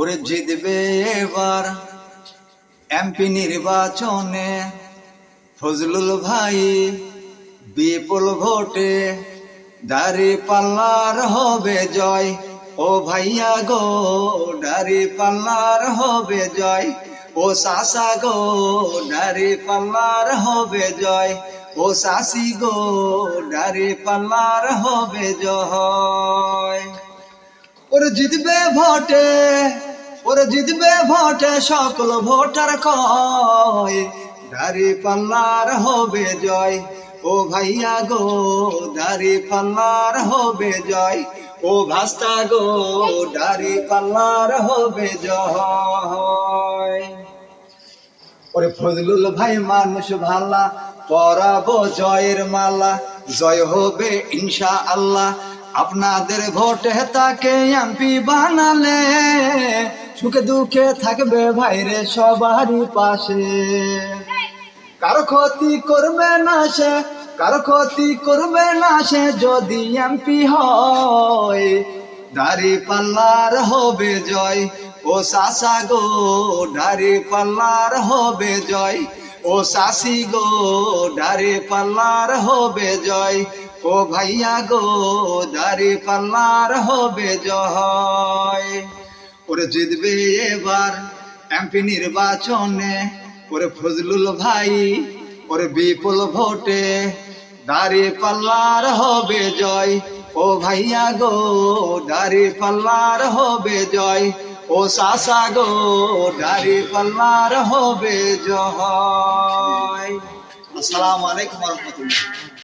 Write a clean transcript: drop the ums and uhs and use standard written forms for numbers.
ওরে জিতবে এবার এমপি নির্বাচনে ফজলুল ভাই বিপুল ভোটে, দাঁড়িপাল্লার হবে জয়। ও ভাইয়া গো দাঁড়িপাল্লার হবে জয়, ও চাচা গো দাঁড়িপাল্লার হবে জয়, ও চাচি গো দাঁড়িপাল্লার হবে জয়। ওরে জিতবে ভোটে, ওরে জিতবে ভোটে সকল ভোটার কয়, দাঁড়িপাল্লার হবে জয়। ও ভাইয়া গো দাঁড়িপাল্লার হবে জয়, ও ভাস্তা গো দাঁড়িপাল্লার হবে জয়। ওরে ফজলুল ভাই মানুষ ভালা, পরাবো জয়ের মালা, জয় হবে ইনশাআল্লাহ। আপনাদের ভোটে তাকে এমপি বানালে, সুখে দুঃখে থাকবে ভাইরে সবারই পাশে। কারো ক্ষতি করবে না সে, কারো ক্ষতি করবে না সে যদি এমপি হয়, দাঁড়িপাল্লার হবে জয়। ও চাচা গো দাঁড়িপাল্লার হবে জয়, ও চাচি গো দাঁড়িপাল্লার হবে জয়, ও ভাইয়া গো দাঁড়িপাল্লার হবে জয়। ওরে জিতবে এবার এমপি নির্বাচনে, ওরে ফজলুল ভাই ওরে বিপুল ভোটে, দাঁড়িপাল্লার হবে জয়। ও ভাইয়া গো দাঁড়িপাল্লার হবে জয়, ও চাচা গো দাঁড়িপাল্লার হবে জয়। আসসালামু আলাইকুম ওয়া রাহমাতুল্লাহ।